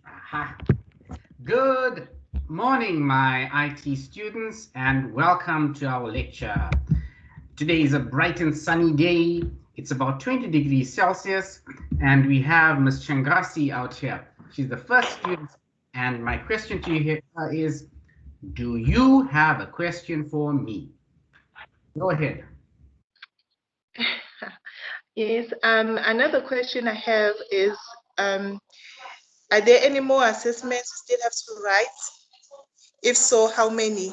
Aha. Good morning, my IT students, and welcome to our lecture. Today is a bright and sunny day. It's about 20 degrees Celsius, and we have Ms. Changasi out here. She's the first student, and my question to you here is, do you have a question for me? Go ahead. Yes, another question I have is, are there any more assessments we still have to write? If so, how many?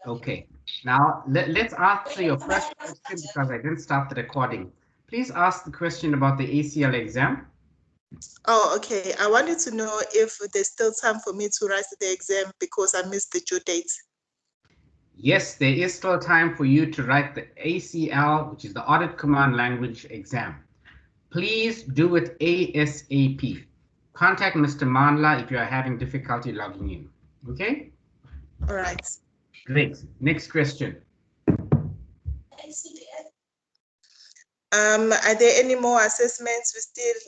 Okay, now let's answer your first question because I didn't start the recording. Please ask the question about the ACL exam. Oh, okay. I wanted to know if there's still time for me to write the exam because I missed the due date. Yes, there is still time for you to write the ACL, which is the Audit Command Language exam. Please do it ASAP. Contact Mr. Mandla if you are having difficulty logging in. Okay? All right. Great. Next question. Are there any more assessments we still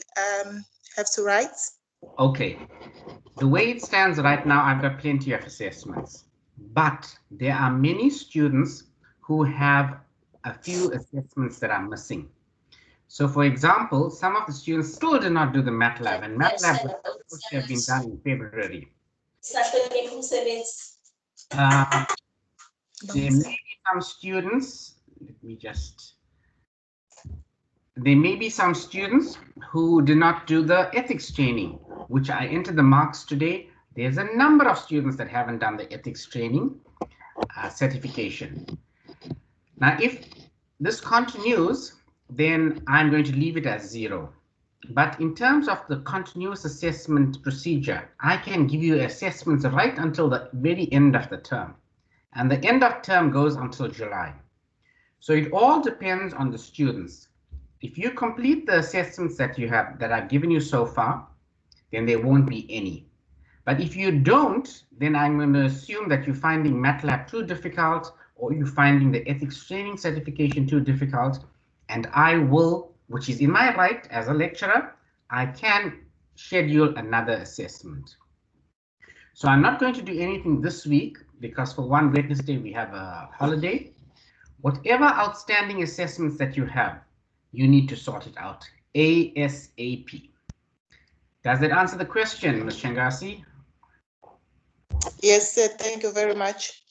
have to write? Okay. The way it stands right now, I've got plenty of assessments, but there are many students who have a few assessments that are missing. So for example, some of the students still did not do the MATLAB, and MATLAB was supposed to have been done in February. There may be some students, there may be some students who did not do the ethics training, which I entered the marks today. There's a number of students that haven't done the ethics training certification. Now, if this continues, then I'm going to leave it as 0. But in terms of the continuous assessment procedure, I can give you assessments right until the very end of the term. And the end of term goes until July. So it all depends on the students. If you complete the assessments that you have, that I've given you so far, then there won't be any. But if you don't, then I'm going to assume that you're finding MATLAB too difficult, or you're finding the ethics training certification too difficult, and I will, which is in my right as a lecturer, I can schedule another assessment. So I'm not going to do anything this week because for one Wednesday we have a holiday. Whatever outstanding assessments that you have, you need to sort it out ASAP. Does that answer the question, Ms. Changasi? Yes, sir. Thank you very much.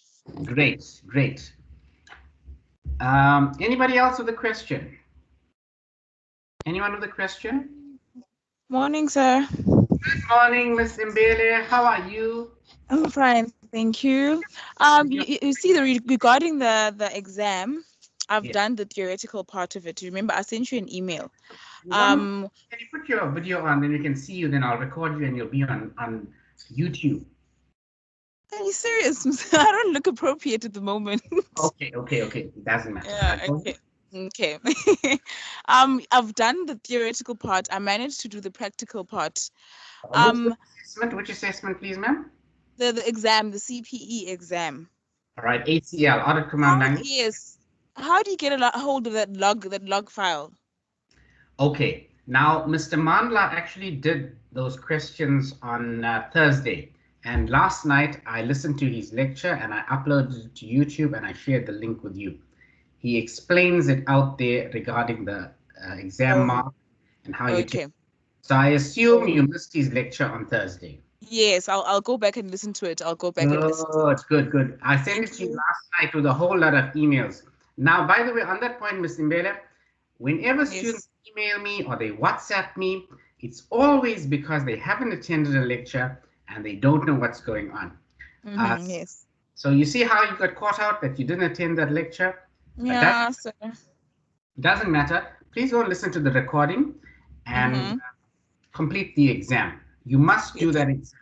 Great, great. Anybody else with a question? Anyone with a question? Morning, sir. Good morning, Ms. Mbele. How are you? I'm fine, thank you. You see, regarding the exam, I've done the theoretical part of it. Remember, I sent you an email. Can you put your video on, then we can see you, then I'll record you and you'll be on YouTube. Are you serious? I don't look appropriate at the moment. Okay. It doesn't matter. Yeah, okay. I've done the theoretical part. I managed to do the practical part. Which assessment, please, ma'am? The exam, the CPE exam. All right, ACL, Audit Command Language. Yes. How do you get a hold of that log file? Okay, now Mr. Mandla actually did those questions on Thursday, and last night I listened to his lecture and I uploaded it to YouTube and I shared the link with you. He explains it out there regarding the exam mark and how you take. So I assume you missed his lecture on Thursday. Yes, I'll go back and listen to it. I'll go back and listen to it. Good. I sent it to you last night with a whole lot of emails. Now, by the way, on that point, Ms. Mbele, whenever students email me or they WhatsApp me, it's always because they haven't attended a lecture and they don't know what's going on. Yes. So you see how you got caught out that you didn't attend that lecture? Yeah, sir. Doesn't matter. Please go listen to the recording and complete the exam. You must do that exam.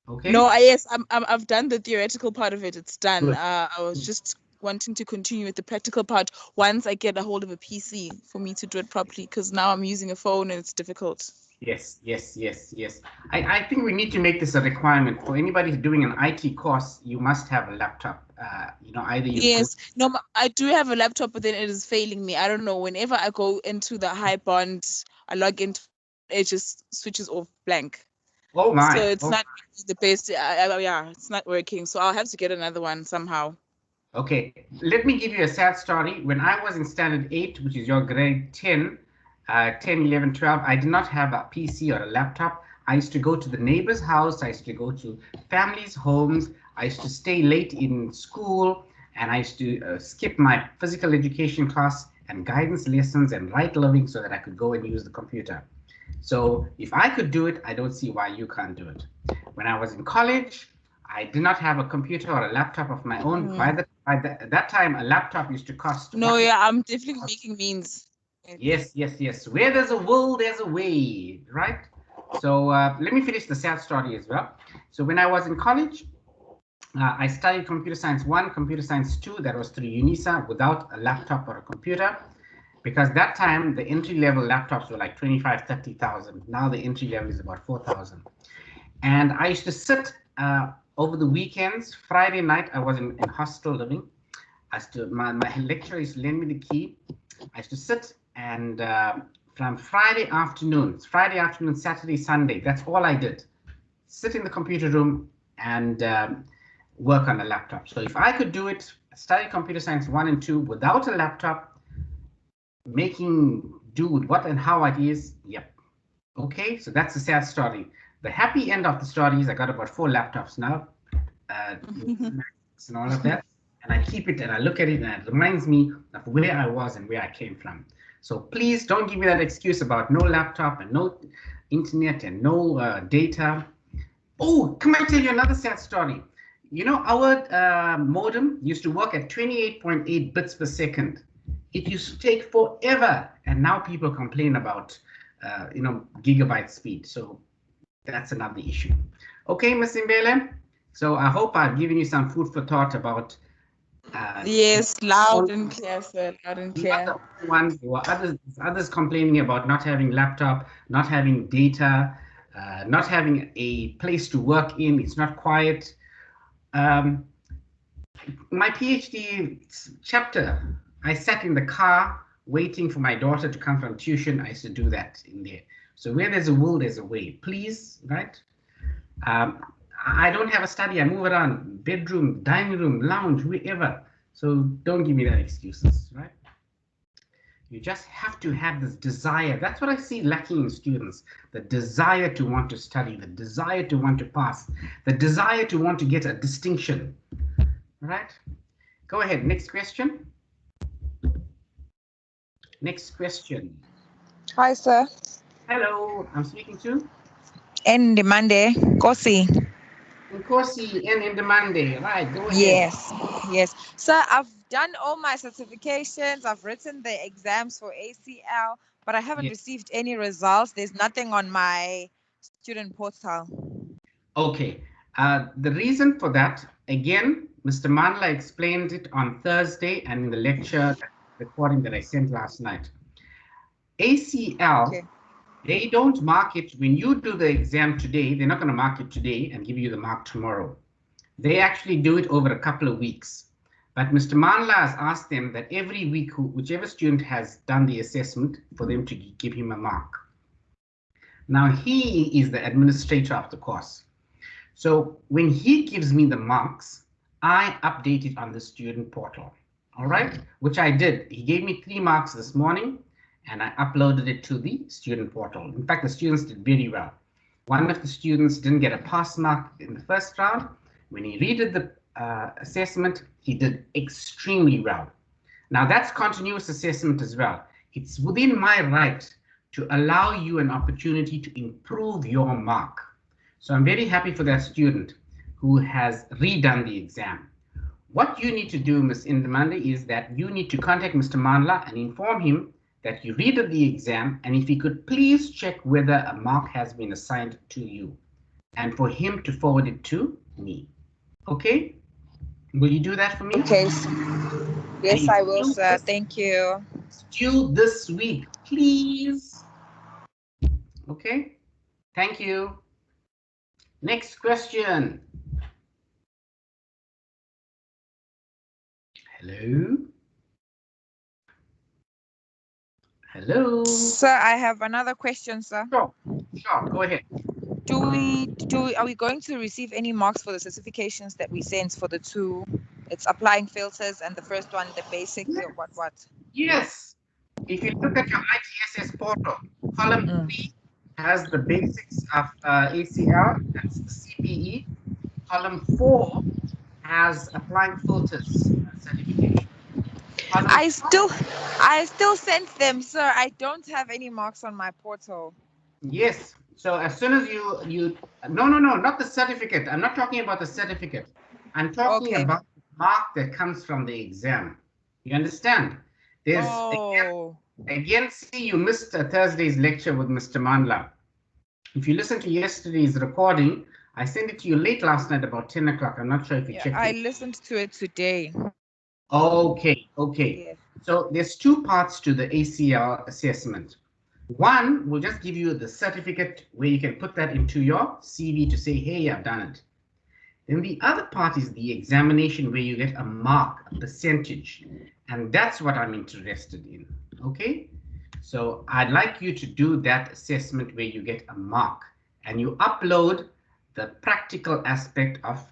Okay? No, yes, I've done the theoretical part of it. It's done. Good. I was just wanting to continue with the practical part once I get a hold of a PC for me to do it properly, because now I'm using a phone and it's difficult. Yes. I think we need to make this a requirement for anybody doing an IT course. You must have a laptop. Either you. Yes. No, I do have a laptop, but then it is failing me. I don't know. Whenever I go into the high bond, I log into it just switches off blank. Oh my. So it's not the best. Yeah, it's not working. So I'll have to get another one somehow. Okay, let me give you a sad story. When I was in standard 8, which is your grade 10, 10, 11, 12, I did not have a PC or a laptop. I used to go to the neighbor's house. I used to go to families' homes. I used to stay late in school, and I used to skip my physical education class and guidance lessons and right learning so that I could go and use the computer. So if I could do it, I don't see why you can't do it. When I was in college, I did not have a computer or a laptop of my own. By that time, a laptop used to cost. No, yeah, I'm definitely making means. Yes, yes, yes. Where there's a will, there's a way, right? So let me finish the sad story as well. So when I was in college, I studied computer science 1, computer science 2. That was through UNISA without a laptop or a computer. Because that time, the entry-level laptops were like 25, 30,000. Now the entry level is about 4,000. And I used to sit over the weekends. Friday night, I was in hostel living. My lecturer used to lend me the key. I used to sit and from Friday afternoon, Saturday, Sunday, that's all I did. Sit in the computer room and work on a laptop. So if I could do it, study computer science 1 and 2 without a laptop, making do with what and how it is, yep. Okay, so that's the sad story. The happy end of the story is I got about 4 laptops now, and all of that, and I keep it and I look at it and it reminds me of where I was and where I came from. So please don't give me that excuse about no laptop and no internet and no data. Oh, can I tell you another sad story? You know, our modem used to work at 28.8 bits per second. It used to take forever, and now people complain about, gigabyte speed. So that's another issue. Okay, Ms. Mbele. So I hope I've given you some food for thought about. Yes, loud and clear, sir. Loud and clear. There were others complaining about not having laptop, not having data, not having a place to work in. It's not quiet. My PhD chapter, I sat in the car waiting for my daughter to come from tuition. I used to do that in there. So where there's a will, there's a way. Please, right? I don't have a study. I move around, bedroom, dining room, lounge, wherever. So don't give me that excuses, right? You just have to have this desire. That's what I see lacking in students. The desire to want to study, the desire to want to pass, the desire to want to get a distinction, right? Go ahead, next question. Next question. Hi, sir. Hello, I'm speaking to? Ndimande, Kosi. Nkosi and Ndimande, right, go ahead. Yes. Sir, I've done all my certifications. I've written the exams for ACL, but I haven't received any results. There's nothing on my student portal. Okay, the reason for that, again, Mr. Mandla explained it on Thursday and in the lecture recording that I sent last night. ACL, they don't mark it when you do the exam today. They're not going to mark it today and give you the mark tomorrow. They actually do it over a couple of weeks. But Mr. Mandla has asked them that every week, whichever student has done the assessment, for them to give him a mark. Now, he is the administrator of the course. So when he gives me the marks, I update it on the student portal, all right, which I did. He gave me 3 marks this morning, and I uploaded it to the student portal. In fact, the students did very well. One of the students didn't get a pass mark in the first round. When he redid the assessment, he did extremely well. Now, that's continuous assessment as well. It's within my right to allow you an opportunity to improve your mark. So I'm very happy for that student who has redone the exam. What you need to do, Ms. Ndimande, is that you need to contact Mr. Mandla and inform him that you redid the exam, and if he could please check whether a mark has been assigned to you, and for him to forward it to me. Okay? Will you do that for me? Okay. Yes, I will, sir. Thank you. Still this week, please. Okay? Thank you. Next question. Hello? Hello. Sir, I have another question, sir. Sure, go ahead. Are we going to receive any marks for the certifications that we sent for the two? It's applying filters and the first one, the basic, what? Yes. If you look at your ITSS portal, column 3 has the basics of ACL, that's the CPE. Column 4 has applying filters certification. I still sent them, sir. I don't have any marks on my portal. Yes. So as soon as no, not the certificate. I'm not talking about the certificate. I'm talking about the mark that comes from the exam. You understand? There's again, see, you missed Thursday's lecture with Mr. Mandla. If you listen to yesterday's recording, I sent it to you late last night about 10 o'clock. I'm not sure if you checked it. I listened to it today. Okay. Yes. So there's two parts to the ACL assessment. One will just give you the certificate where you can put that into your CV to say, hey, I've done it. Then the other part is the examination where you get a mark, a percentage. And that's what I'm interested in, okay? So I'd like you to do that assessment where you get a mark and you upload the practical aspect of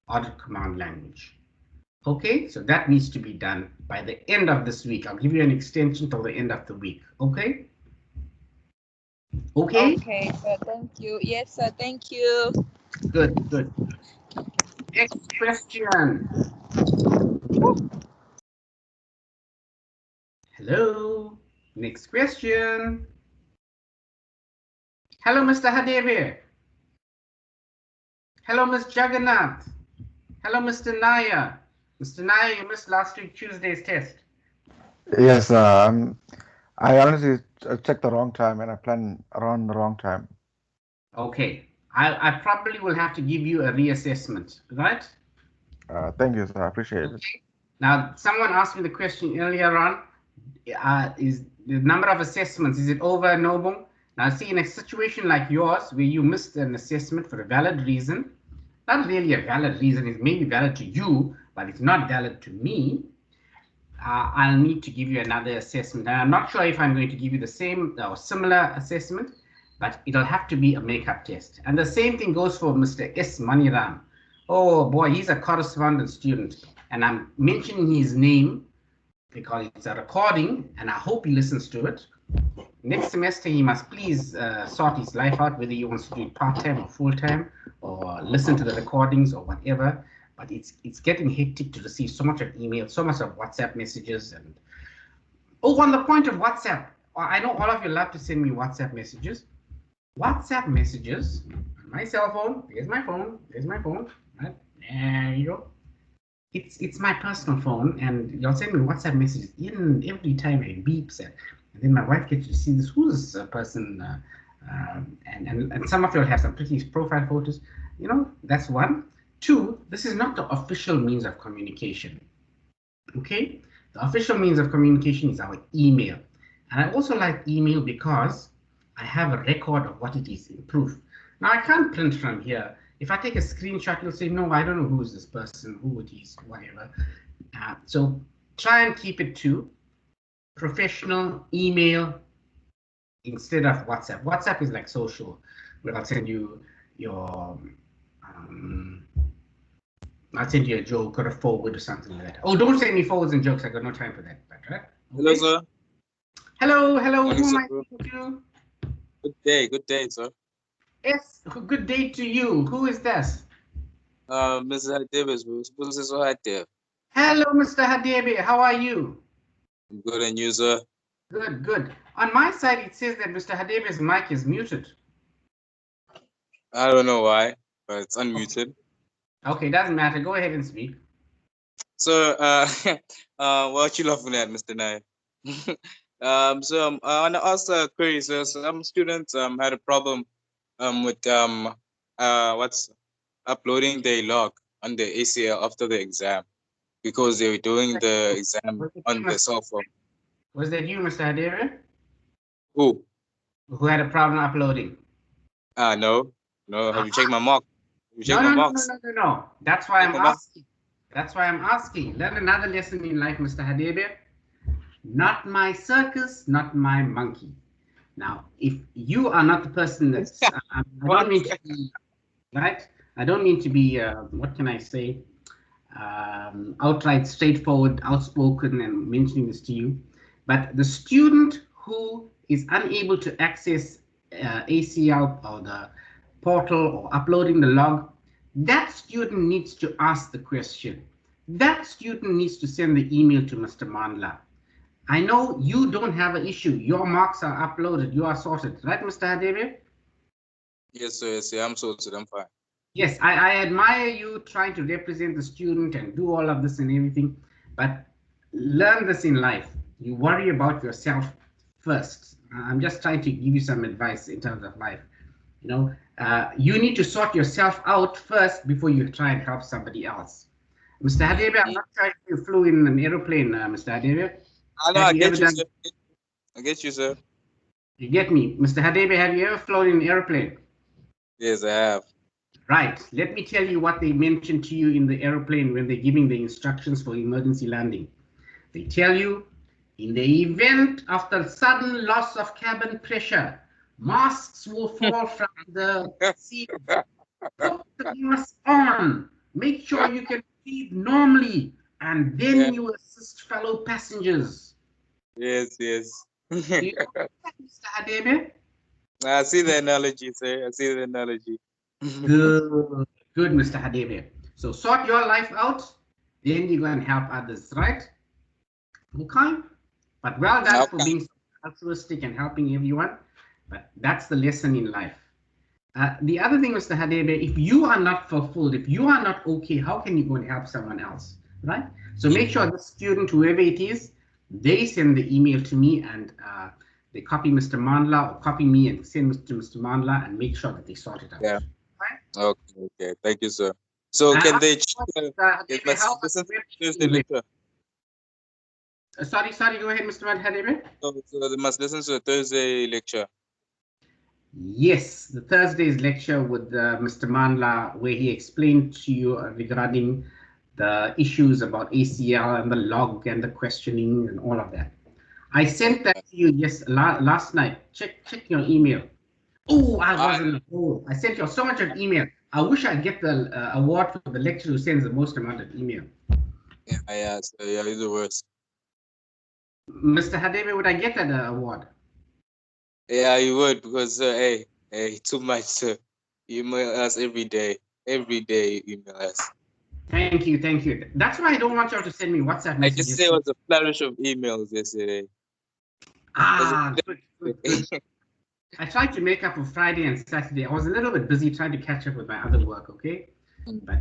audit command language. Okay, so that needs to be done by the end of this week. I'll give you an extension till the end of the week, okay? Okay? Okay, sir, thank you. Yes, sir, thank you. Good. Next question. Hello. Next question. Hello, Mr. Hadebe. Hello, Ms. Jagannath. Hello, Mr. Naya. Mr. Naya, you missed last week Tuesday's test. Yes, I honestly checked the wrong time and I planned around the wrong time. Okay, I probably will have to give you a reassessment, right? Thank you, sir. I appreciate it. Now, someone asked me the question earlier on, is the number of assessments, is it over, Noble? Now, see, in a situation like yours, where you missed an assessment for a valid reason, not really a valid reason, it may be valid to you, but it's not valid to me, I'll need to give you another assessment. And I'm not sure if I'm going to give you the same or similar assessment, but it'll have to be a makeup test. And the same thing goes for Mr. S. Maniram. Oh boy, he's a correspondence student. And I'm mentioning his name because it's a recording and I hope he listens to it. Next semester, he must please sort his life out, whether he wants to do it part-time or full-time or listen to the recordings or whatever. But it's getting hectic to receive so much of email, so much of WhatsApp messages. And on the point of WhatsApp, I know all of you love to send me WhatsApp messages. WhatsApp messages on my cell phone. There's my phone. Right? There you go. It's my personal phone, and you'll send me WhatsApp messages in every time it beeps, and then my wife gets to see this. Who's this person? And some of you will have some pretty profile photos. You know, that's one. Two, this is not the official means of communication. Okay, the official means of communication is our email, and I also like email because I have a record of what it is in proof. Now I can't print from here. If I take a screenshot, you'll say, no, I don't know who is this person, who it is, whatever. So try and keep it to professional email instead of WhatsApp. WhatsApp is like social, where I'll send you your, I'll send you a joke or a forward or something like that. Oh, don't send me forwards and jokes. I got no time for that, right? Okay? Hello, sir. Hello. Morning, Who am sir. I speaking to? Good day, sir. Yes, good day to you. Who is this? Mr. Hadebe, who's this right there? Hello, Mr. Hadebe. How are you? I'm good, and you, sir? Good. On my side, it says that Mr. Hadebe's mic is muted. I don't know why, but it's unmuted. Okay, doesn't matter. Go ahead and speak. So, what you laughing at, Mr. Nye? So I want to ask a query. So some students had a problem with uploading their log on the ACL after the exam because they were doing the exam on the cell phone. Was that you, Mr. Hadebe? Who? Who had a problem uploading? No. Have you checked my mark? No. That's why I'm asking. Learn another lesson in life, Mr. Hadebe. Not my circus, not my monkey. Now, if you are not the person that's, I don't mean to be, right? I don't mean to be, what can I say, outright straightforward, outspoken, and mentioning this to you. But the student who is unable to access ACL or the portal or uploading the log, that student needs to ask the question. That student needs to send the email to Mr. Mandla. I know you don't have an issue. Your marks are uploaded. You are sorted. Right, Mr. Hadebe? Yes, sir. Yes, sir. I'm sorted. I'm fine. Yes, I admire you trying to represent the student and do all of this and everything. But learn this in life. You worry about yourself first. I'm just trying to give you some advice in terms of life. You know, you need to sort yourself out first before you try and help somebody else. Mr. Hadebe, I'm not sure if you flew in an aeroplane, Mr. Hadebe. I know. I get you, sir. I get you, sir. You get me. Mr. Hadebe, have you ever flown in an aeroplane? Yes, I have. Right. Let me tell you what they mention to you in the aeroplane when they're giving the instructions for emergency landing. They tell you, in the event of the sudden loss of cabin pressure, masks will fall from the seat. Put the mask on. Make sure you can breathe normally, and then you assist fellow passengers. Yes, yes. Do you know that, Mr. Hadebe? I see the analogy, sir. I see the analogy. Good, good, Mr. Hadebe. So sort your life out, then you're going to help others, right? Okay. But well done for being so altruistic and helping everyone. But that's the lesson in life. The other thing, Mr. Hadebe, if you are not fulfilled, if you are not okay, how can you go and help someone else, right? So make sure the student, whoever it is, they send the email to me and they copy Mr. Mandla or copy me and send it to Mr. Mandla and make sure that they sort it out. Yeah. Right? Okay. Okay. Thank you, sir. So can they listen to Thursday lecture? Sorry, go ahead, Mr. Hadebe. So they must listen to the Thursday lecture. Yes, the Thursday's lecture with Mr. Mandla, where he explained to you regarding the issues about ACL and the log and the questioning and all of that. I sent that to you last night. Check your email. Oh, I wasn't. Oh, I sent you so much of email. I wish I'd get the award for the lecturer who sends the most amount of email. Yeah, you're the worst. Mr. Hadebe, would I get that award? Yeah, you would, because hey, too much, sir. You email us every day. Every day you email us. Thank you. That's why I don't want y'all to send me WhatsApp messages. I just say it was a flourish of emails yesterday. Good. I tried to make up for Friday and Saturday. I was a little bit busy trying to catch up with my other work, okay? But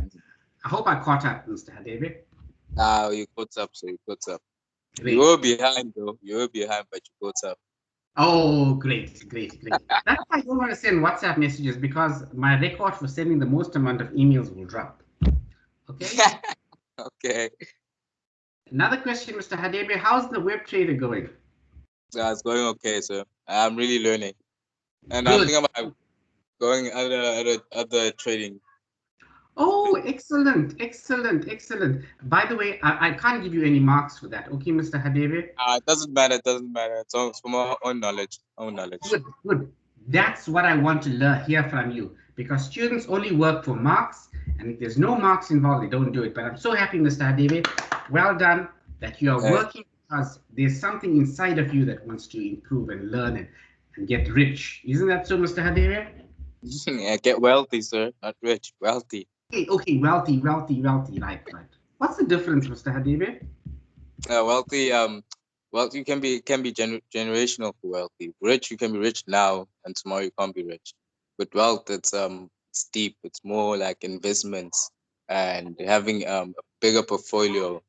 I hope I caught up, Mr. Hadebe. You caught up, so you caught up. Great. You were behind, though. You were behind, but you caught up. Oh, great. That's why I don't want to send WhatsApp messages, because my record for sending the most amount of emails will drop. Okay? Okay. Another question, Mr. Hadebe, how's the web trader going? It's going okay, sir. I'm really learning. And Good. I'm thinking about going other trading. Oh, excellent. By the way, I can't give you any marks for that. Okay, Mr. Hadebe? It doesn't matter. It's from our own knowledge. Good. That's what I want to hear from you, because students only work for marks, and if there's no marks involved, they don't do it. But I'm so happy, Mr. Hadebe. Well done that you are working, because there's something inside of you that wants to improve and learn and get rich. Isn't that so, Mr. Hadebe? Yeah, get wealthy, sir. Not rich, wealthy. Okay, wealthy. Right. What's the difference, Mr. Hadebe? Wealthy, wealthy can be generational for wealthy. Rich, you can be rich now, and tomorrow you can't be rich. But wealth, it's deep. It's more like investments and having a bigger portfolio.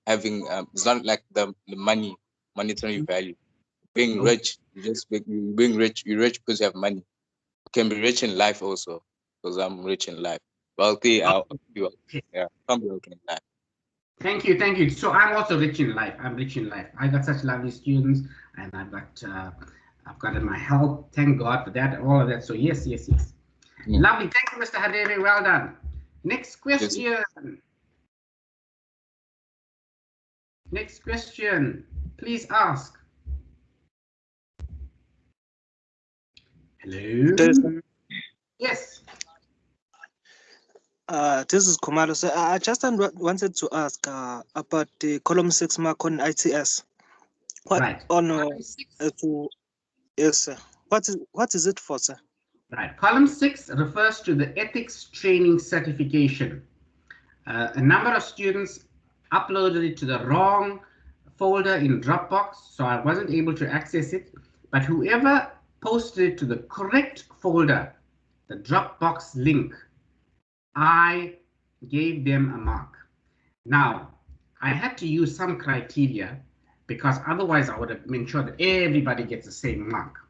Having it's not like the monetary value. Being rich, you're rich because you have money. You can be rich in life also, because I'm rich in life. Wealthy, I'll be wealthy. Yeah, I'm wealthy in life. Thank you. So I'm also rich in life. I got such lovely students, and I've got my help. Thank God for that, all of that. So yes. Yeah. Lovely. Thank you, Mr. Hadebe. Well done. Next question. Please. Please ask. Hello? Yes. This is Kumalo. So I just wanted to ask about the column 6 mark on ITS. What Right. on yes, sir. What is it for, sir? Right. Column 6 refers to the ethics training certification. A number of students uploaded it to the wrong folder in Dropbox, so I wasn't able to access it. But whoever posted it to the correct folder, the Dropbox link, I gave them a mark. Now, I had to use some criteria because otherwise I would have made sure that everybody gets the same mark.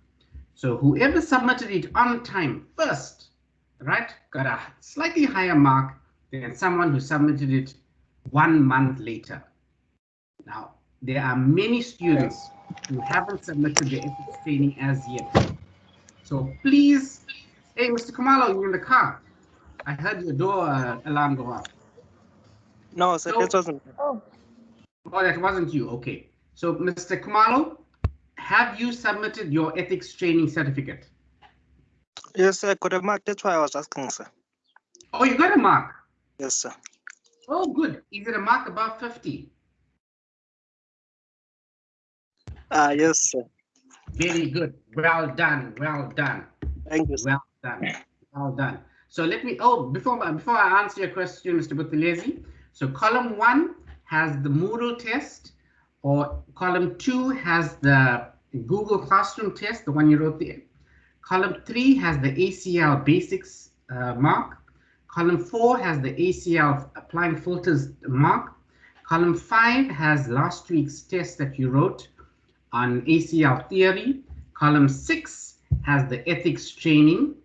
So whoever submitted it on time first, right, got a slightly higher mark than someone who submitted it 1 month later. Now, there are many students who haven't submitted their ethics training as yet. So please, hey, Mr. Kumalo, you're in the car. I heard your door alarm go off. No, sir, that wasn't. Oh, that wasn't you. Okay. So, Mr. Kumalo, have you submitted your ethics training certificate? Yes, sir, I got a mark. That's why I was asking, sir. Oh, you got a mark? Yes, sir. Oh, good. Is it a mark above 50? Yes, sir. Very good. Well done. Well done. Thank you, sir. Well done. Well done. So let me, before I answer your question, Mr. Buthelezi, so column 1 has the Moodle test, or column 2 has the Google Classroom test, the one you wrote there. Column 3 has the ACL basics mark. Column 4 has the ACL applying filters mark. Column 5 has last week's test that you wrote on ACL theory. Column 6 has the ethics training.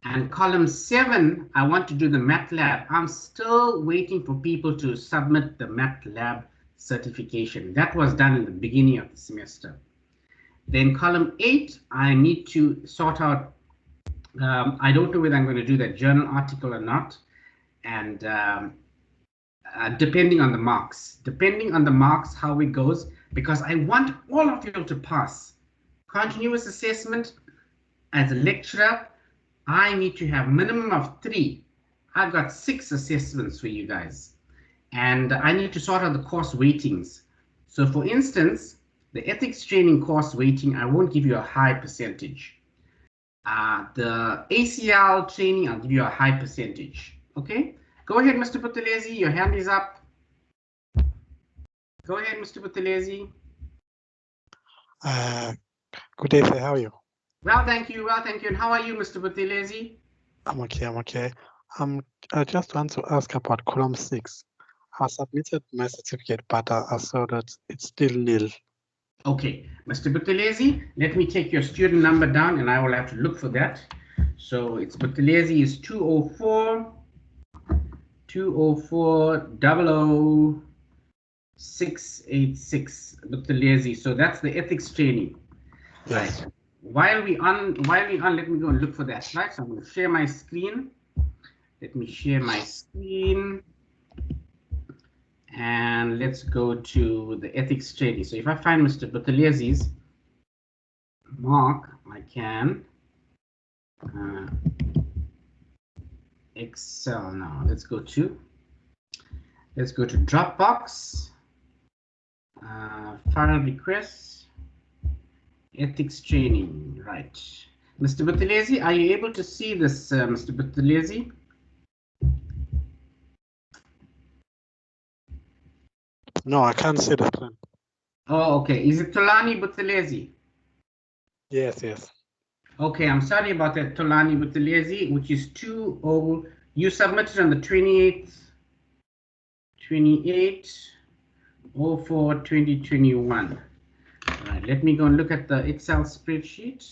And column 7, I want to do the MATLAB. I'm still waiting for people to submit the MATLAB certification. That was done in the beginning of the semester. Then column 8, I need to sort out, I don't know whether I'm going to do that journal article or not. And depending on the marks, how it goes, because I want all of you to pass. Continuous assessment, as a lecturer, I need to have minimum of 3. I've got 6 assessments for you guys, and I need to sort out the course weightings. So for instance, the ethics training course weighting, I won't give you a high percentage. The ACL training, I'll give you a high percentage. Okay, go ahead, Mr. Buthelezi, your hand is up. Go ahead, Mr. Buthelezi. Good day, sir. How are you? Well, thank you. Well, thank you. And how are you, Mr. Buthelezi? I'm okay. I'm okay. I just want to ask about column 6. I submitted my certificate, but I saw that it's still nil. Okay, Mr. Buthelezi, let me take your student number down, and I will have to look for that. So it's Buthelezi is 204 686 Buthelezi. So that's the ethics training. Yes. Right. While we on, let me go and look for that. Right. So I'm going to share my screen. Let me share my screen. And let's go to the ethics training. So if I find Mr. Buthelezi's mark, I can Excel now. Let's go to Dropbox, file requests, ethics training. Right, Mr. Buthelezi, are you able to see this, Mr. Buthelezi? No, I can't see the screen. Oh, okay. Is it Tolani Buthelezi? Yes, yes. Okay, I'm sorry about that, Tolani Buthelezi, which is 20. You submitted on the 28/04/2021. All right, let me go and look at the Excel spreadsheet.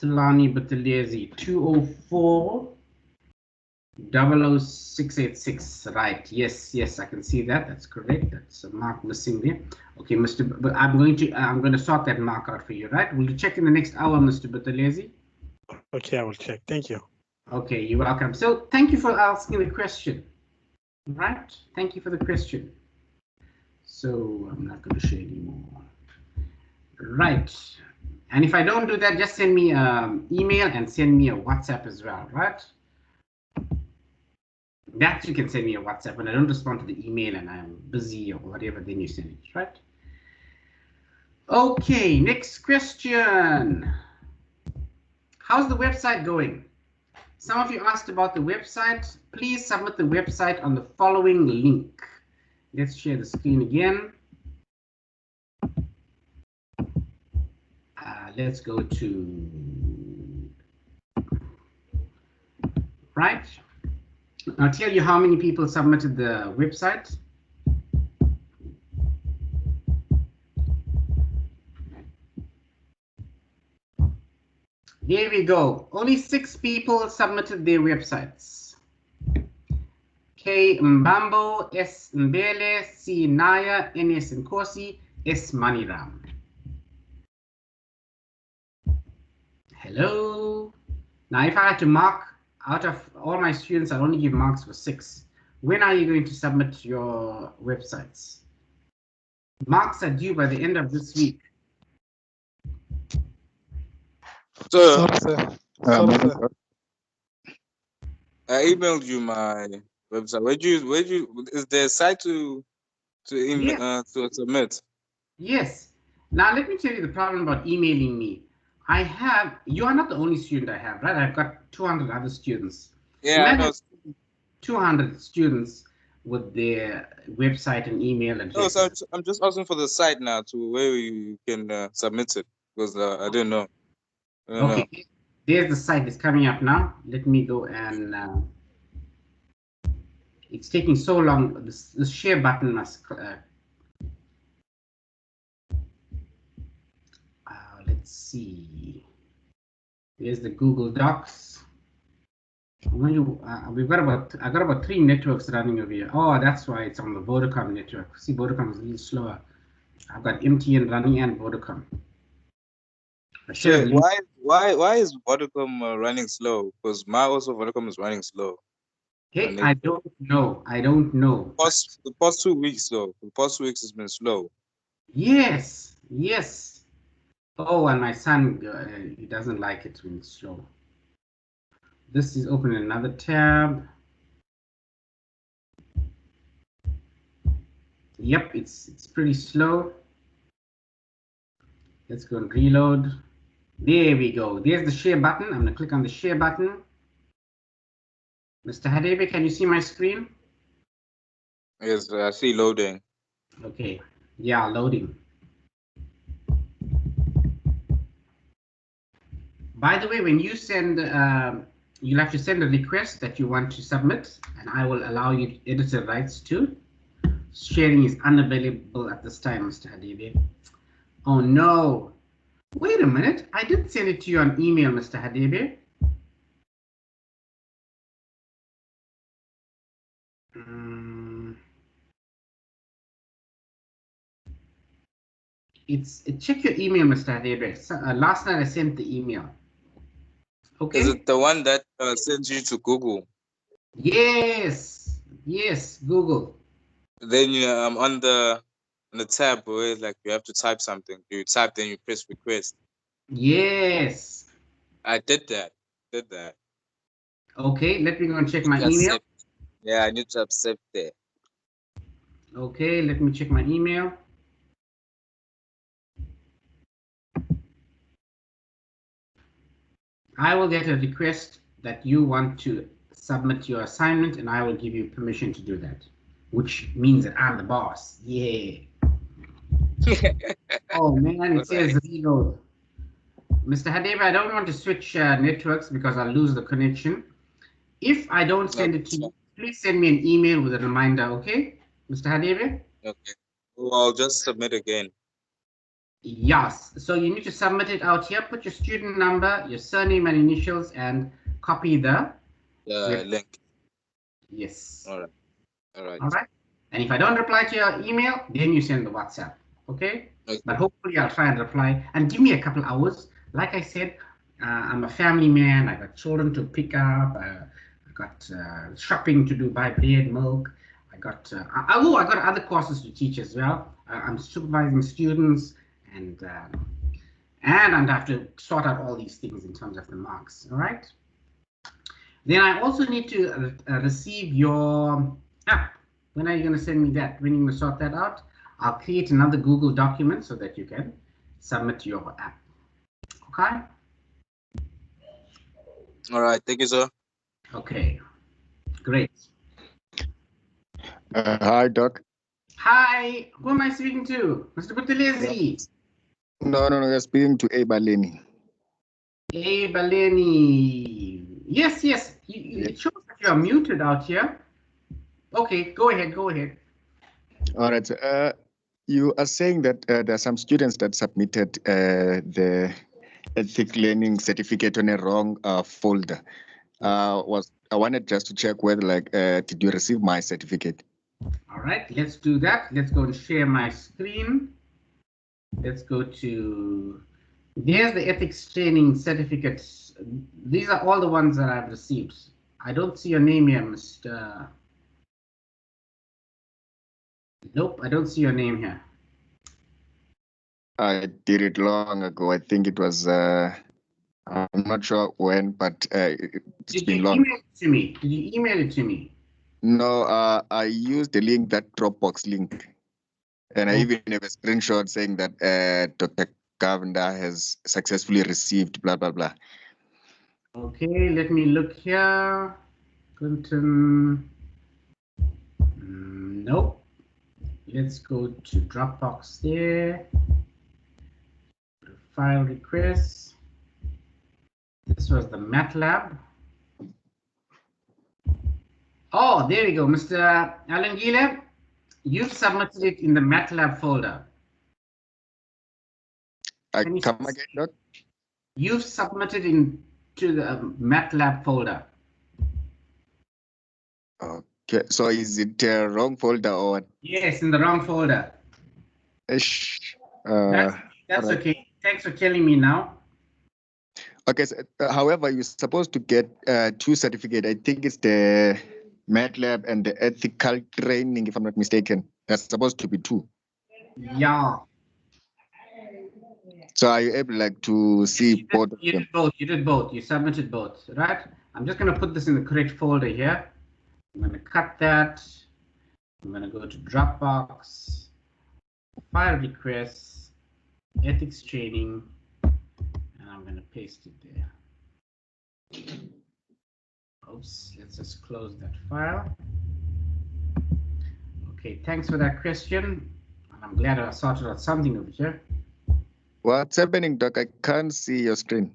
Tolani Buthelezi, 204-00686. Right. Yes, I can see that. That's correct. That's a mark missing there. Okay, but I'm going to sort that mark out for you. Right. Will you check in the next hour, Mr. Buthelezi? Okay, I will check. Thank you. Okay, you're welcome. So thank you for asking the question. Right? Thank you for the question. So I'm not going to share anymore. Right. And if I don't do that, just send me an email and send me a WhatsApp as well, right? That you can send me a WhatsApp. When I don't respond to the email and I'm busy or whatever, then you send it, right? Okay, next question. How's the website going? Some of you asked about the website. Please submit the website on the following link. Let's share the screen again. Let's go to, right. I'll tell you how many people submitted the website. Here we go. Only 6 people submitted their websites. K. Mbambo, S. Mbele, C. Naya, N.S. Nkosi, S. Maniram. Hello. Now, if I had to mark out of all my students, I'll only give marks for 6. When are you going to submit your websites? Marks are due by the end of this week. So, Sorry, sir. Sorry, sir. I emailed you my website. Where'd you is there a site to email to submit? Yes. Now let me tell you the problem about emailing me. You are not the only student I have, right? I've got 200 other students. Yeah, I know. 200 students with their website and email address. No, so I'm just asking for the site now to where you can submit it, because I don't know. Okay, there's the site. It's coming up now. Let me go and it's taking so long. The share button must. Let's see. There's the Google Docs. I got about 3 networks running over here. Oh, that's why it's on the Vodacom network. See, Vodacom is a little slower. I've got MTN running and Vodacom. So why is Vodacom running slow? Because my also Vodacom is running slow. Hey, I don't know. The past 2 weeks though. The past 2 weeks has been slow. Yes. Oh, and my son, he doesn't like it when it's slow. This is open another tab. Yep, it's pretty slow. Let's go and reload. There we go. There's the share button. I'm going to click on the share button. Mr. Hadebe, can you see my screen? Yes, I see loading. Okay. Yeah, loading. By the way, when you send, you'll have to send a request that you want to submit, and I will allow you editor rights too. Sharing is unavailable at this time, Mr. Hadebe. Oh no. Wait a minute. I did send it to you on email, Mr. Hadebe. Check your email, Mr. Hadebe. Last night I sent the email. Okay. Is it the one that sends you to Google? Yes, Google. Then I'm on the tab where like you have to type something. You type, then you press request. Yes. I did that. Okay, let me go and check my email. Yeah, I need to accept that. Okay, let me check my email. I will get a request that you want to submit your assignment, and I will give you permission to do that, which means that I'm the boss. Yeah. Oh man, it says reload. Mr. Hadebe, I don't want to switch networks because I'll lose the connection. If I don't send it to you, please send me an email with a reminder, okay, Mr. Hadebe? Okay. Well, I'll just submit again. Yes. So you need to submit it out here. Put your student number, your surname and initials, and copy the link. Yes. All right. And if I don't reply to your email, then you send the WhatsApp. Okay? But hopefully I'll try and reply, and give me a couple hours. Like I said, I'm a family man. I got children to pick up. I got shopping to do, buy bread, milk. I got I got other courses to teach as well. I'm supervising students, and I have to sort out all these things in terms of the marks. All right. Then I also need to receive your app. When are you going to send me that? When are you going to sort that out? I'll create another Google document so that you can submit your app. Okay. All right. Thank you, sir. Okay. Great. Hi, Doc. Hi. Who am I speaking to? Mr. Buthelezi. No, you're speaking to Abaleni. Baleni. Yes. It shows that you are muted out here. Okay, go ahead. All right. You are saying that there are some students that submitted the ethic learning certificate on a wrong folder. I wanted just to check whether, did you receive my certificate? All right, let's do that. Let's go and share my screen. Let's go to, there's the ethics training certificates. These are all the ones that I've received. I don't see your name here, Mr. Nope, I don't see your name here. I did it long ago. I think it was, I'm not sure when, but it's been long. Did you email it to me? No, I used the link, that Dropbox link. And I even have a screenshot saying that Dr. Govender has successfully received blah, blah, blah. Okay, let me look here. Clinton. Nope. Let's go to Dropbox there. File requests. This was the MATLAB. Oh, there we go, Mr. Alangile. You've submitted it in the MATLAB folder. Come again, Doc? You've submitted into the MATLAB folder. Okay, so is it wrong folder or what? Yes, in the wrong folder. That's right. Okay. Thanks for telling me now. Okay, so, however, you're supposed to get 2 certificates. I think it's the MATLAB and the ethical training, if I'm not mistaken. That's supposed to be 2. Yeah. So are you able to see both of them? You did both. You submitted both, right? I'm just going to put this in the correct folder here. I'm going to cut that. I'm going to go to Dropbox, file requests, ethics training, and I'm going to paste it there. Oops, let's just close that file. Okay, thanks for that question. I'm glad I sorted out something over here. What's happening, Doc? I can't see your screen.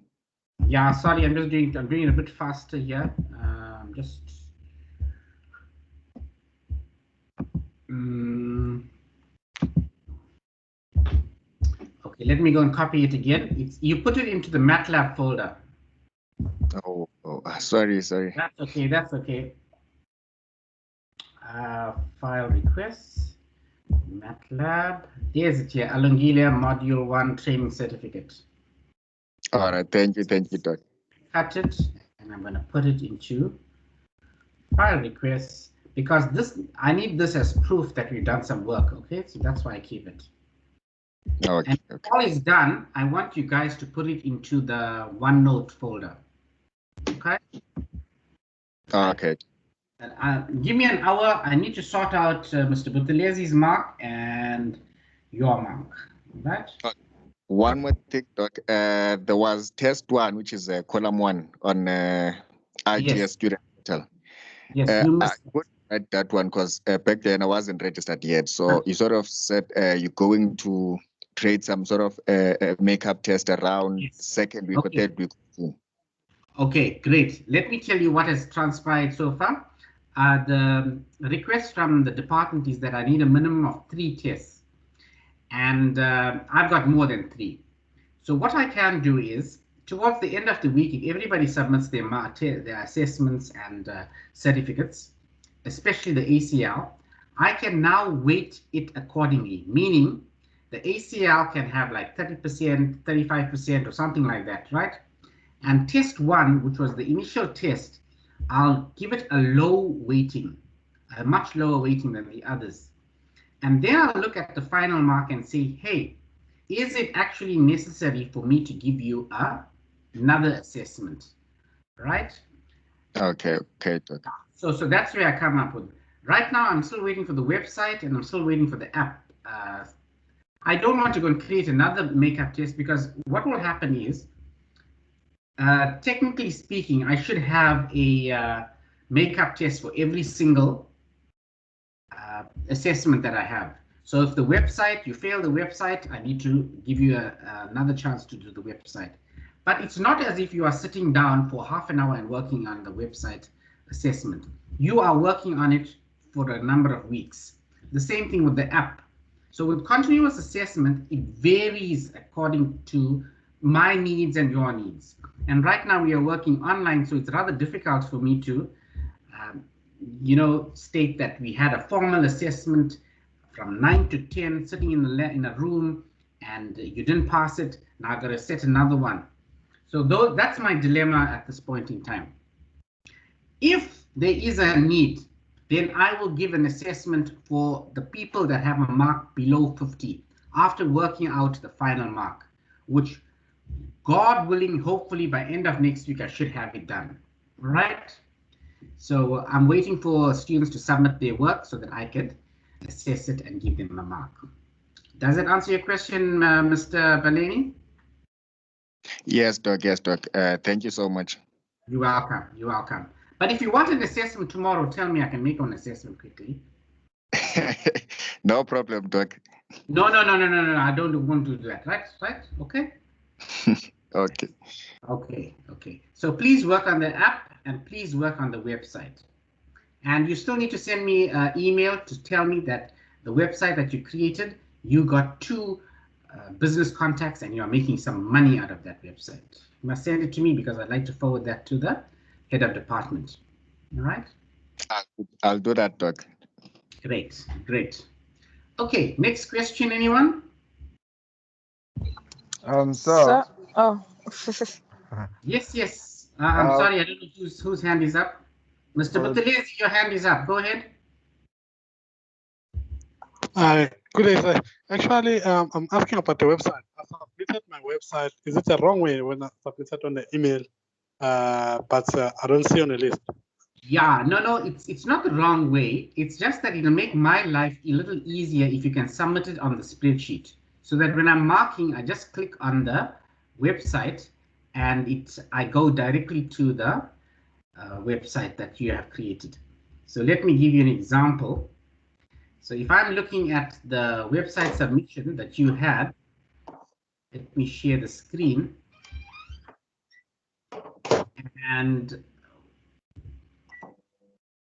Yeah, sorry, I'm doing it a bit faster here. Okay, let me go and copy it again. You put it into the MATLAB folder. Oh, sorry. That's okay. File requests, MATLAB. There's it here, Alangile Module 1 Training Certificate. All right, thank you, Doc. Cut it, and I'm going to put it into file requests, because I need this as proof that we've done some work, okay? So that's why I keep it. Okay. And when all is done, I want you guys to put it into the OneNote folder, okay? Okay. Give me an hour. I need to sort out Mr. Buthelezi's mark and your mark, right? One more thing, Doc. There was test 1, which is column 1 on ITS student portal. Yes, you missed I couldn't write that one because back then I wasn't registered yet. So you sort of said you're going to create some sort of makeup test around second week or third week. Okay, great. Let me tell you what has transpired so far. The request from the department is that I need a minimum of 3 tests, and I've got more than 3. So what I can do is, towards the end of the week, if everybody submits their assessments and certificates, especially the ACL, I can now weight it accordingly, meaning the ACL can have like 30%, 35% or something like that, right? And test 1, which was the initial test, I'll give it a low weighting, a much lower weighting than the others. And then I'll look at the final mark and say, hey, is it actually necessary for me to give you another assessment, right? Okay. So that's where I come up with. Right now, I'm still waiting for the website and I'm still waiting for the app. I don't want to go and create another makeup test, because what will happen is, technically speaking, I should have a makeup test for every single assessment that I have. So if the website, you fail the website, I need to give you another chance to do the website. But it's not as if you are sitting down for half an hour and working on the website assessment. You are working on it for a number of weeks. The same thing with the app. So with continuous assessment, it varies according to my needs and your needs. And right now we are working online, so it's rather difficult for me to state that we had a formal assessment from 9 to 10 sitting in a room and you didn't pass it. Now I've got to set another one. So that's my dilemma at this point in time. If there is a need, then I will give an assessment for the people that have a mark below 50 after working out the final mark, which, God willing, hopefully by end of next week, I should have it done. All right. So I'm waiting for students to submit their work so that I can assess it and give them a mark. Does that answer your question, Mr. Baleni? Yes, Doc. Thank you so much. You're welcome. But if you want an assessment tomorrow, tell me, I can make an assessment quickly. No problem, Doc. No, I don't want to do that. Right, okay? Okay. So please work on the app and please work on the website. And you still need to send me an email to tell me that the website that you created, you got 2 business contacts and you're making some money out of that website. You must send it to me because I'd like to forward that to the head of department. All right? I'll do that, Doc. Great. Okay, next question, anyone? So, Yes. I'm sorry, I don't know whose hand is up. Mr. Buthelezi, your hand is up. Go ahead. Good day, sir. Actually, I'm asking about the website. I submitted my website. Is it the wrong way when I submitted on the email? But I don't see on the list. Yeah, no, it's not the wrong way. It's just that it'll make my life a little easier if you can submit it on the spreadsheet. So that when I'm marking, I just click on the website and I go directly to the website that you have created. So let me give you an example. So if I'm looking at the website submission that you had, let me share the screen. And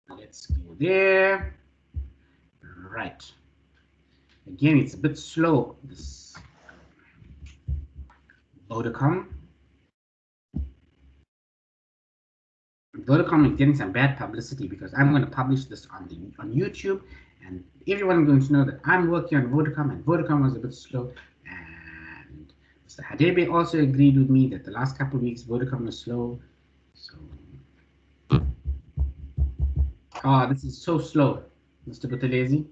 let's go there. Right. Again, it's a bit slow, this Vodacom. Vodacom is getting some bad publicity because I'm going to publish this on YouTube, and everyone's going to know that I'm working on Vodacom, and Vodacom was a bit slow. And Mr. Hadebe also agreed with me that the last couple of weeks Vodacom was slow. So, this is so slow, Mr. Buthelezi.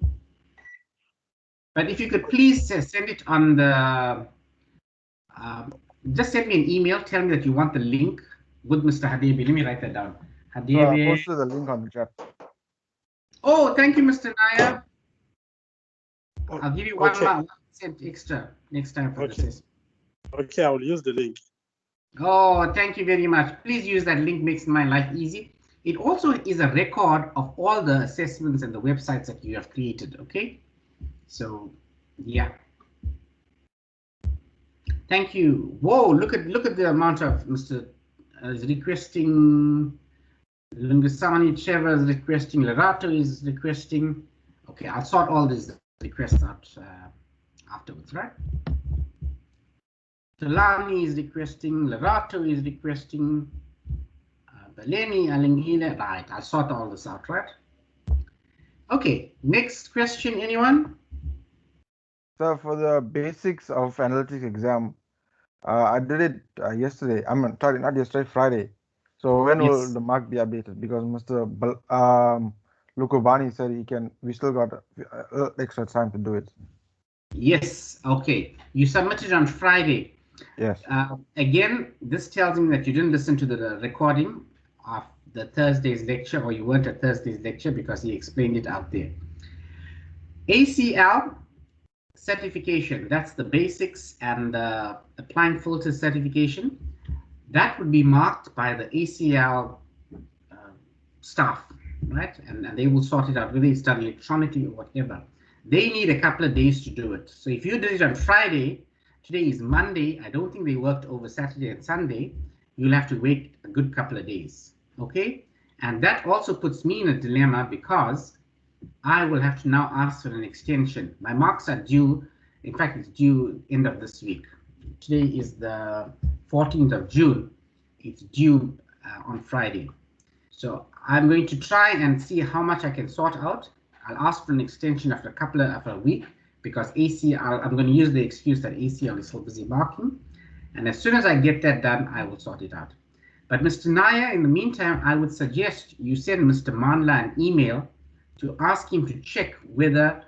But if you could please send it on the, just send me an email, tell me that you want the link with Mr. Hadebe. Let me write that down. Hadebe. I posted the link on the chat. Oh, thank you, Mr. Naya. I'll give you 1% extra next time for this. Okay, I will use the link. Oh, thank you very much. Please use that link, makes my life easy. It also is a record of all the assessments and the websites that you have created, okay? So, yeah. Thank you. Whoa, look at the amount of Mr. Is requesting. Lungasani Trevor is requesting. Lerato is requesting. Okay, I'll sort all these requests out afterwards, right? Tulani is requesting. Lerato is requesting. Baleni, Alingile. Right, I'll sort all this out, right? Okay, next question, anyone? So for the basics of analytics exam, I did it yesterday. Sorry, not yesterday, Friday. So when will Yes. the mark be updated? Because Mr. Lukubani said we still got extra time to do it. Yes. Okay. You submitted on Friday. Yes. Again, this tells me that you didn't listen to the recording of the Thursday's lecture, or you weren't at Thursday's lecture because he explained it out there. ACL certification, that's the basics and the applying filters certification. That would be marked by the ACL staff, right? And they will sort it out, whether it's done electronically or whatever. They need a couple of days to do it. So if you did it on Friday, today is Monday, I don't think they worked over Saturday and Sunday, you'll have to wait a good couple of days, okay? And that also puts me in a dilemma because I will have to now ask for an extension. My marks are due, in fact, it's due end of this week. Today is the 14th of June. It's due on Friday. So I'm going to try and see how much I can sort out. I'll ask for an extension after a week because ACL, I'm going to use the excuse that ACL is still busy marking. And as soon as I get that done, I will sort it out. But Mr. Naya, in the meantime, I would suggest you send Mr. Manla an email to ask him to check whether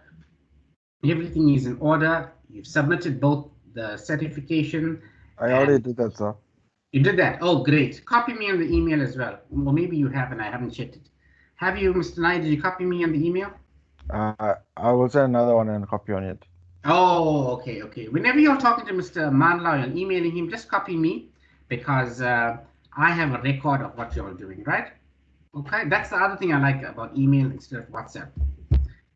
everything is in order. You've submitted both the certification. I already did that, sir. You did that? Oh, great. Copy me on the email as well. Well, maybe you haven't. I haven't checked it. Have you, Mr. Naya, did you copy me on the email? I will send another one and copy on it. Oh, okay, okay. Whenever you're talking to Mr. Manla and emailing him, just copy me because I have a record of what you're doing, right? Okay, that's the other thing I like about email instead of WhatsApp.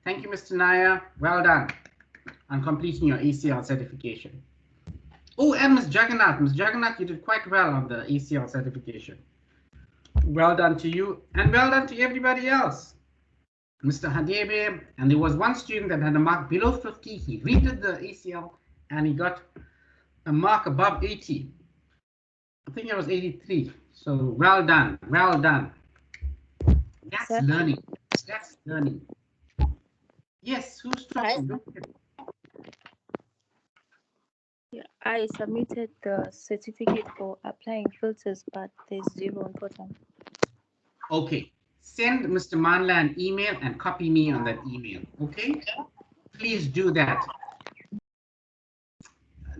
Thank you, Mr. Naya. Well done on completing your ACL certification. Oh, and Ms. Jagannath. Ms. Jagannath, you did quite well on the ACL certification. Well done to you, and well done to everybody else. Mr. Hadebe, and there was one student that had a mark below 50. He redid the ACL, and he got a mark above 80. I think it was 83. So well done, well done. That's learning. That's learning. Yes, who's talking? Yeah, I submitted the certificate for applying filters, but there's zero important. Okay, send Mr. Manla an email and copy me on that email, okay? Please do that.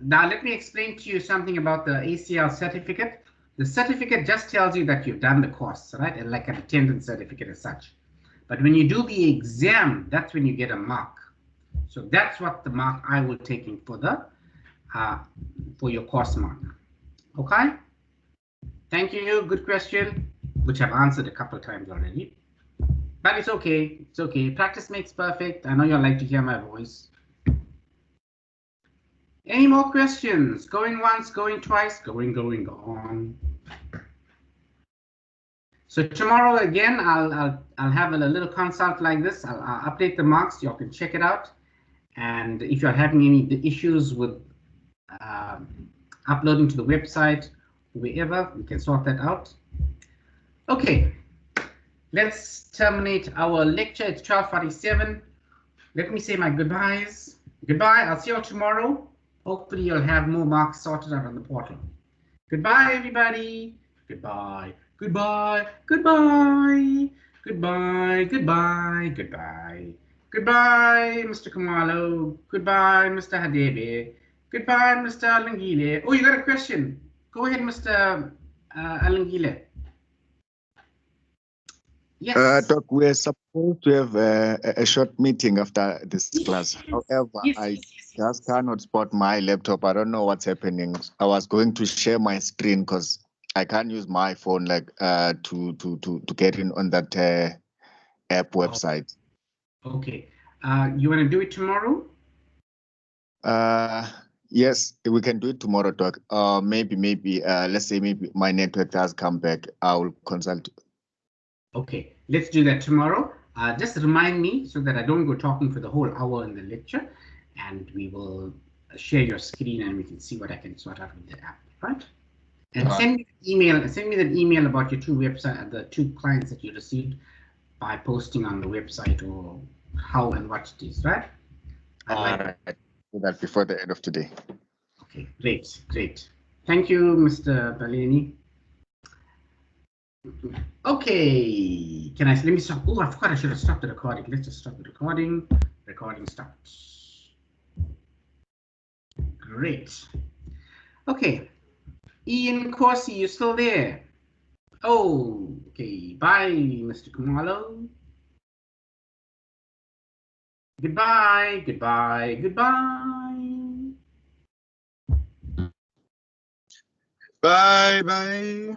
Now, let me explain to you something about the ACL certificate. The certificate just tells you that you've done the course, right? And like an attendance certificate as such. But when you do the exam, that's when you get a mark. So that's what the mark I will take in for the for your course mark. Okay? Thank you. Good question, which I've answered a couple of times already. But it's okay. It's okay. Practice makes perfect. I know you'll like to hear my voice. Any more questions? Going once, going twice, going, gone. So tomorrow again, I'll have a little consult like this. I'll update the marks. You all can check it out. And if you're having any issues with uploading to the website, wherever, we can sort that out. Okay, let's terminate our lecture. It's 12:47. Let me say my goodbyes. Goodbye. I'll see you all tomorrow. Hopefully you'll have more marks sorted out on the portal. Goodbye, everybody. Goodbye. Goodbye. Goodbye. Goodbye. Goodbye. Goodbye. Goodbye, Mr. Kumalo. Goodbye, Mr. Hadebe. Goodbye, Mr. Alangile. Oh, you got a question? Go ahead, Mr. Alangile. Yes. Doc, we're supposed to have a short meeting after this class. However, I just cannot spot my laptop. I don't know what's happening. I was going to share my screen because I can't use my phone like to get in on that app website. Okay. You want to do it tomorrow? Yes, we can do it tomorrow, Doc. Maybe let's say maybe my network does come back. I will consult. Okay, let's do that tomorrow. Just remind me so that I don't go talking for the whole hour in the lecture, and we will share your screen and we can see what I can sort out with the app, right? And send me the email. Send me that email about your two website, the two clients that you received by posting on the website or how and what it is, right? All right. Do that before the end of today. Okay, great, great. Thank you, Mr. Balini. Okay, let me stop. Oh, I forgot I should have stopped the recording. Let's just stop the recording. Recording stops. Great. Okay, Ian Corsi, you still there? Oh, okay. Bye, Mr. Kumalo. Goodbye, goodbye, goodbye. Bye, bye.